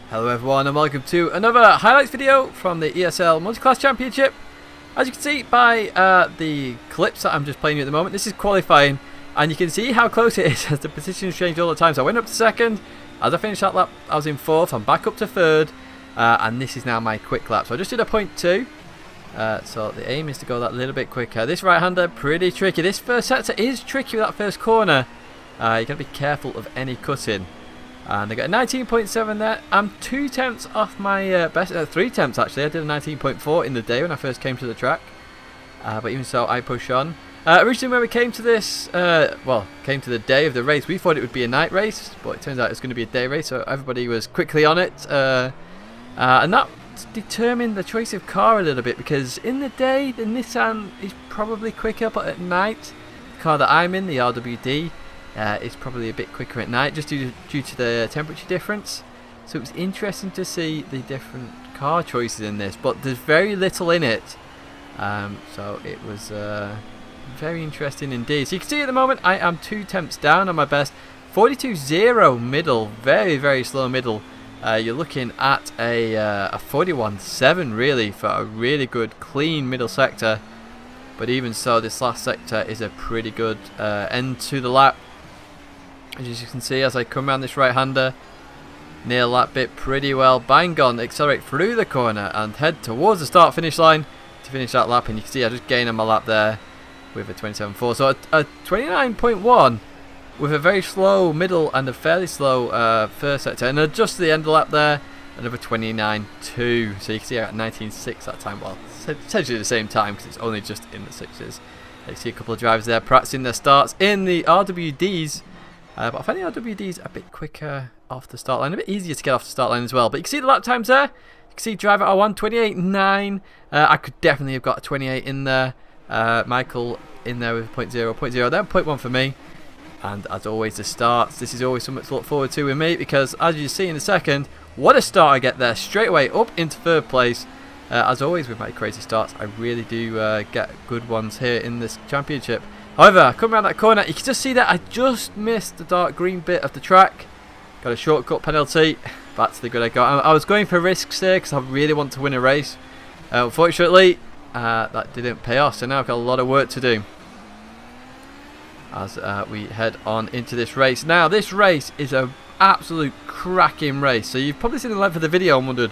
Hello everyone and welcome to another highlights video from the ESL Multi-Class Championship. As you can see by the clips that I'm just playing at the moment, this is qualifying and you can see how close it is as the positions change all the time. So I went up to second, as I finished that lap I was in fourth, I'm back up to third, and this is now my quick lap. So I just did a 0.2, so the aim is to go that little bit quicker. This right-hander, pretty tricky. This first sector is tricky with that first corner. You got to be careful of any cutting. And I got a 19.7 there. I'm 2 tenths off my best, 3 tenths actually. I did a 19.4 in the day when I first came to the track. But even so, I push on. Originally when we came to this, came to the day of the race, we thought it would be a night race, but it turns out it's going to be a day race, so everybody was quickly on it. And that determined the choice of car a little bit, because in the day, the Nissan is probably quicker, but at night, the car that I'm in, the RWD, it's probably a bit quicker at night just due to the temperature difference. So it was interesting to see the different car choices in this, but there's very little in it. So it was very interesting indeed. So you can see at the moment I am 2 tenths down on my best. 42.0 middle, very slow middle. You're looking at a 41.7 really for a really good clean middle sector. But even so, this last sector is a pretty good end to the lap. As you can see, as I come around this right-hander, nail that bit pretty well, bang on, accelerate through the corner and head towards the start-finish line to finish that lap. And you can see I just gained on my lap there with a 27.4. So a 29.1 with a very slow middle and a fairly slow first sector. And just to the end of the lap there, another 29.2. So you can see I got 19.6 that time. Well, essentially the same time because it's only just in the sixes. You see a couple of drivers there practicing their starts in the RWDs. But I find the RWDs a bit quicker off the start line, a bit easier to get off the start line as well. But you can see the lap times there. You can see driver R1, 28.9. I could definitely have got a 28 in there. Michael in there with 0.0, then 0.1 for me. And as always, the starts. This is always something to look forward to with me, because as you see in a second, what a start I get there. Straight away up into third place. As always with my crazy starts, I really do get good ones here in this championship. However, coming around that corner, you can just see that I just missed the dark green bit of the track. Got a shortcut penalty. Back to the good I got. I was going for risks there because I really want to win a race. Unfortunately, that didn't pay off, so now I've got a lot of work to do as we head on into this race. Now, this race is an absolute cracking race. So you've probably seen the length of the video and wondered,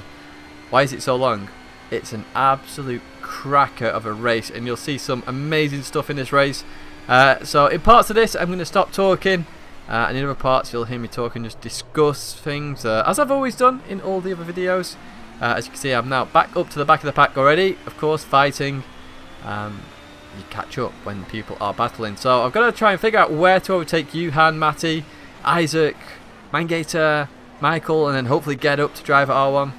why is it so long? It's an absolute cracker of a race, and you'll see some amazing stuff in this race. So in parts of this I'm going to stop talking, and in other parts you'll hear me talk and just discuss things as I've always done in all the other videos. As you can see, I'm now back up to the back of the pack already. Of course, fighting, you catch up when people are battling. So I've got to try and figure out where to overtake Johan, Matty, Isaac, Mangator, Michael, and then hopefully get up to driver R1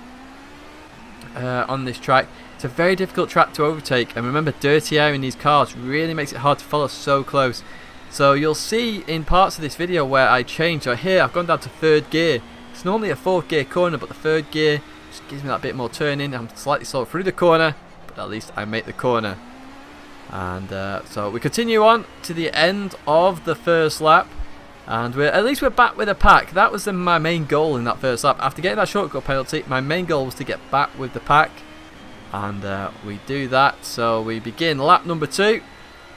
on this track. It's a very difficult track to overtake, and remember, dirty air in these cars really makes it hard to follow so close. So you'll see in parts of this video where I change. So here I've gone down to third gear. It's normally a fourth gear corner, but the third gear just gives me that bit more turning. I'm slightly slow through the corner, but at least I make the corner. And so we continue on to the end of the first lap, and at least we're back with a pack. That was my main goal in that first lap. After getting that shortcut penalty, my main goal was to get back with the pack. And we do that, so we begin lap number 2,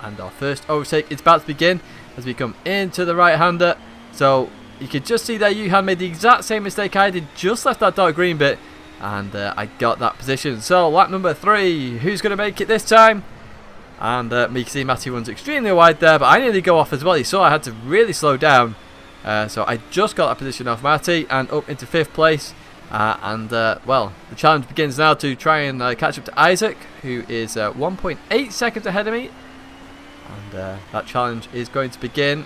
and our first overtake is about to begin as we come into the right-hander. So you can just see there Johan made the exact same mistake I did, just left that dark green bit, and I got that position. So lap number 3, who's going to make it this time? And you can see Matty runs extremely wide there, but I nearly go off as well. You saw I had to really slow down, so I just got that position off Matty and up into 5th place. Well, the challenge begins now to try and catch up to Isaac, who is 1.8 seconds ahead of me. And that challenge is going to begin.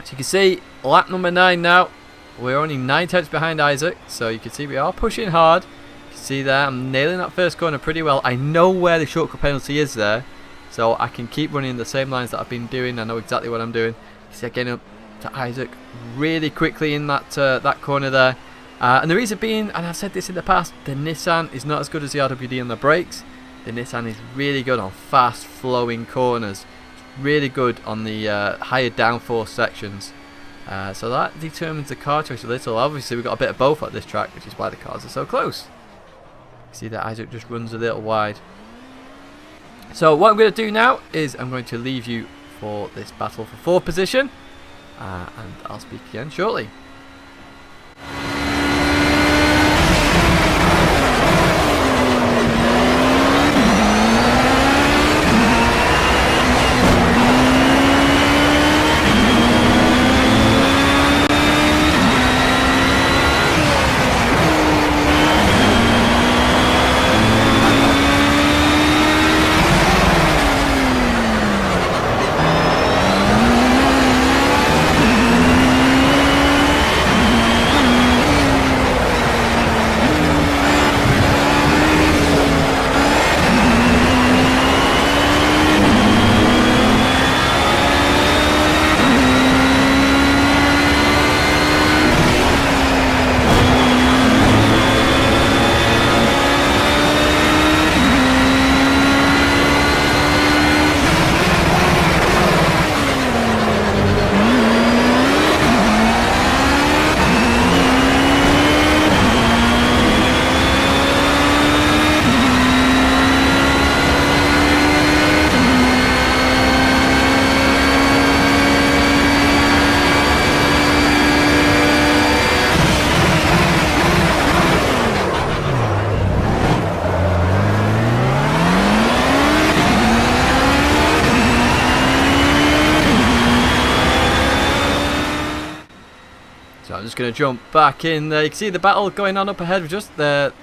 So you can see, lap number 9 now. We're only 9 tenths behind Isaac, so you can see we are pushing hard. You can see there, I'm nailing that first corner pretty well. I know where the shortcut penalty is there, so I can keep running the same lines that I've been doing. I know exactly what I'm doing. You see, getting up to Isaac really quickly in that corner there. And the reason being, and I've said this in the past, the Nissan is not as good as the RWD on the brakes. The Nissan is really good on fast flowing corners. It's really good on the higher downforce sections. So that determines the car choice a little. Obviously we've got a bit of both at this track, which is why the cars are so close. See that Isaac just runs a little wide. So what I'm going to do now is I'm going to leave you for this battle for 4th position, and I'll speak again shortly. So I'm just going to jump back in there. You can see the battle going on up ahead with just the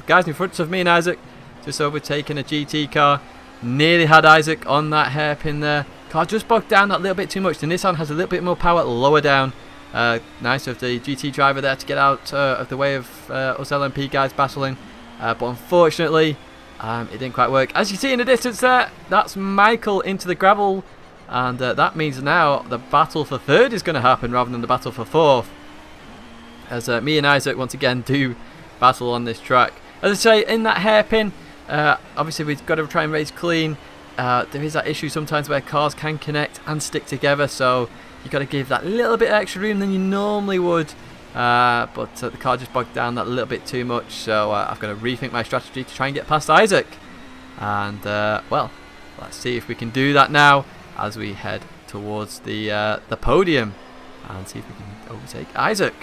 guys in front of me and Isaac just overtaking a GT car. Nearly had Isaac on that hairpin there. Car just bogged down that little bit too much. The Nissan has a little bit more power lower down. Nice of the GT driver there to get out of the way of us LMP guys battling. But unfortunately, it didn't quite work. As you see in the distance there, that's Michael into the gravel. And that means now the battle for 3rd is going to happen rather than the battle for 4th. As me and Isaac once again do battle on this track. As I say, in that hairpin, obviously we've got to try and race clean. There is that issue sometimes where cars can connect and stick together, so you've got to give that little bit extra room than you normally would. But the car just bogged down that little bit too much, so I've got to rethink my strategy to try and get past Isaac. And well, let's see if we can do that now as we head towards the podium and see if we can overtake Isaac.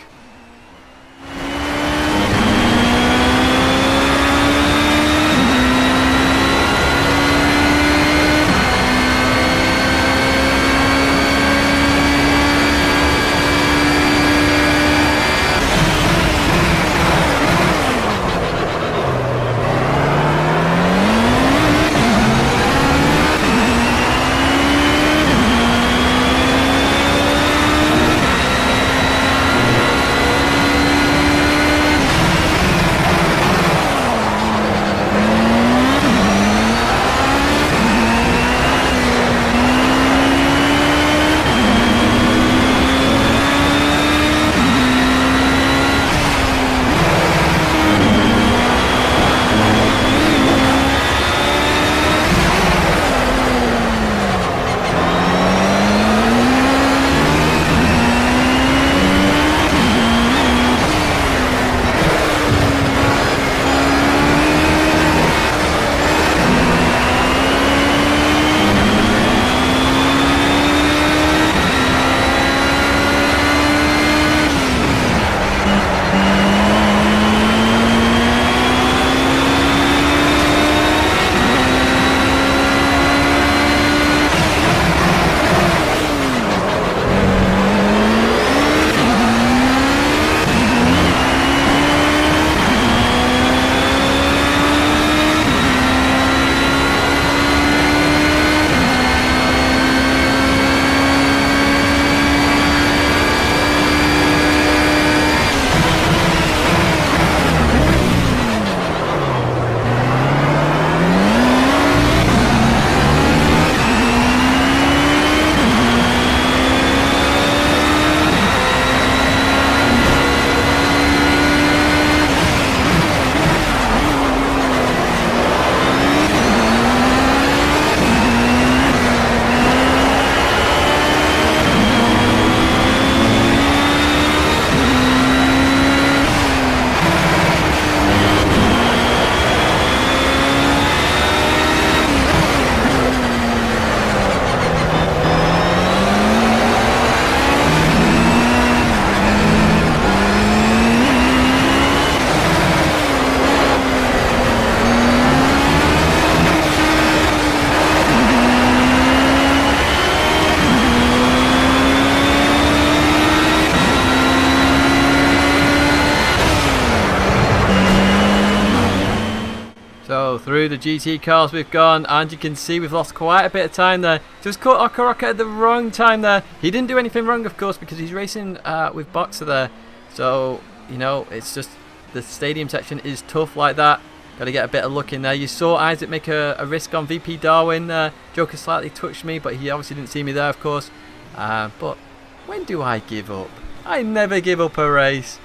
through the GT cars we've gone, and you can see we've lost quite a bit of time there. Just caught Okoroka at the wrong time there. He didn't do anything wrong, of course, because he's racing with Boxer there. So, you know, it's just the stadium section is tough like that. Got to get a bit of luck in there. You saw Isaac make a risk on VP Darwin. Joker slightly touched me, but he obviously didn't see me there, of course. But when do I give up? I never give up a race.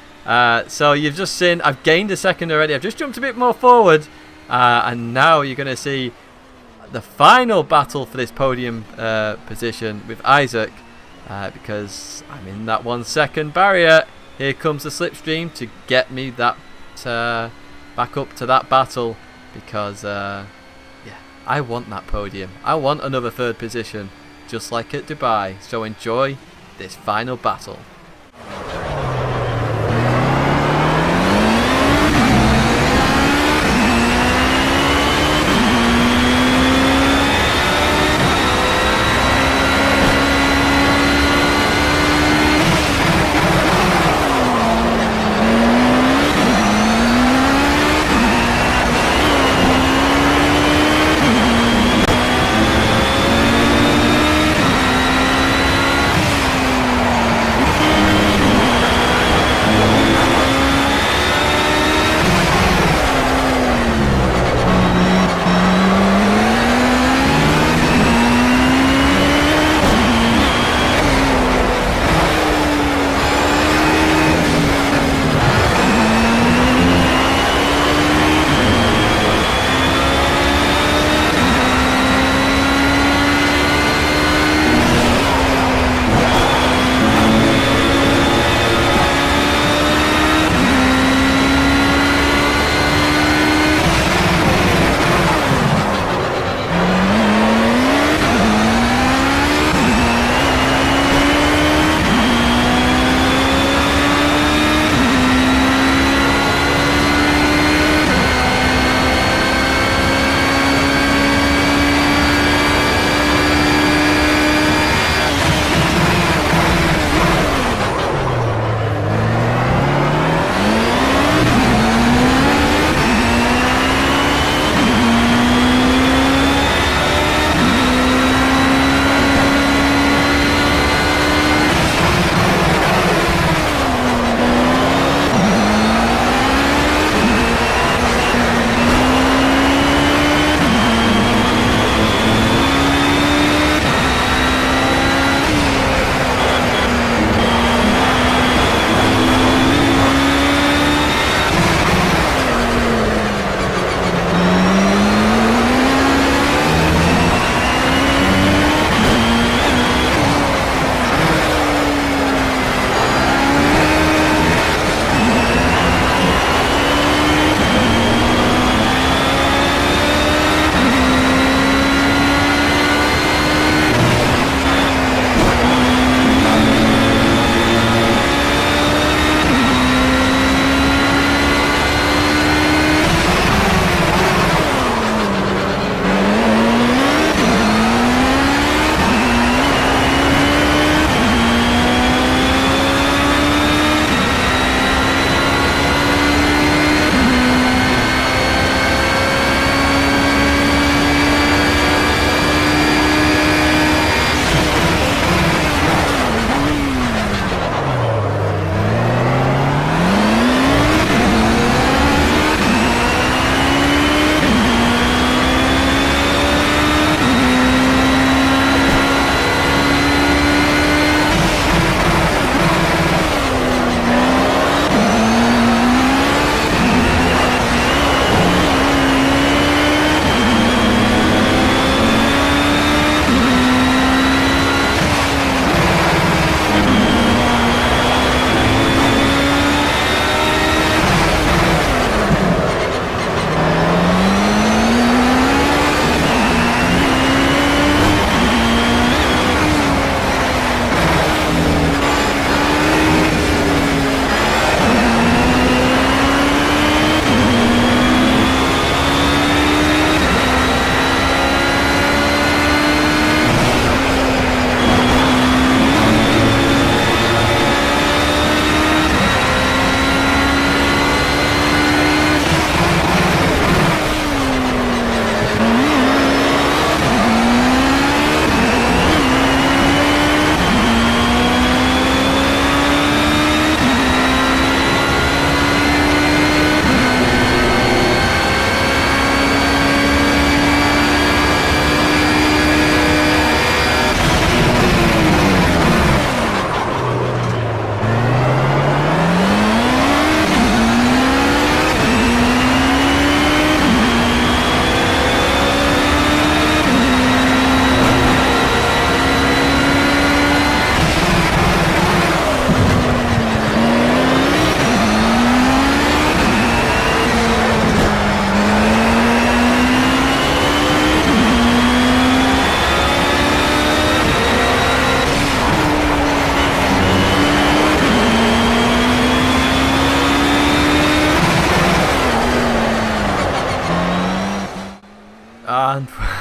So you've just seen I've gained a second already. I've just jumped a bit more forward. And now you're going to see the final battle for this podium position with Isaac. Because I'm in that 1 second barrier. Here comes the slipstream to get me that back up to that battle. Because, yeah, I want that podium. I want another third position, just like at Dubai. So enjoy this final battle.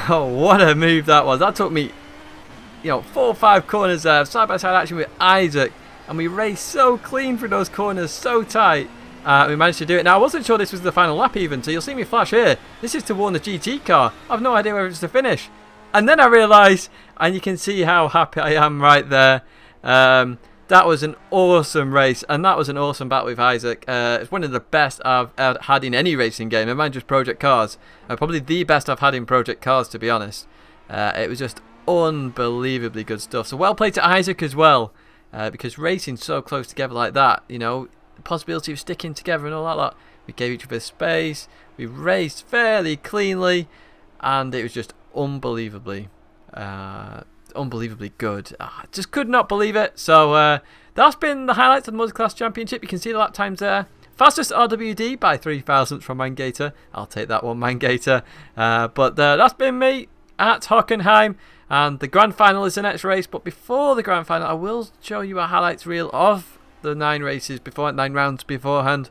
Oh, what a move that was. That took me, 4 or 5 corners there, side by side action with Isaac, and we raced so clean through those corners, so tight. We managed to do it. Now, I wasn't sure this was the final lap even, so you'll see me flash here. This is to warn the GT car. I've no idea whether it's the finish. And then I realised, and you can see how happy I am right there. That was an awesome race, and that was an awesome battle with Isaac. It's one of the best I've had in any racing game, and mine just Project Cars. Probably the best I've had in Project Cars, to be honest. It was just unbelievably good stuff. So well played to Isaac as well, because racing so close together like that, the possibility of sticking together and all that, we gave each other space, we raced fairly cleanly, and it was just unbelievably good. I just could not believe it. So that's been the highlights of the Multiclass Championship. You can see the lap times there. Fastest RWD by 3,000th from Mangator. I'll take that one, Mangator. But that's been me at Hockenheim, and the grand final is the next race. But before the grand final, I will show you a highlights reel of the 9 races before, 9 rounds beforehand,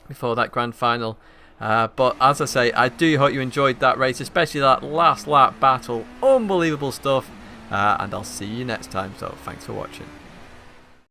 before that grand final. But as I say, I do hope you enjoyed that race, especially that last lap battle. Unbelievable stuff. And I'll see you next time. So thanks for watching.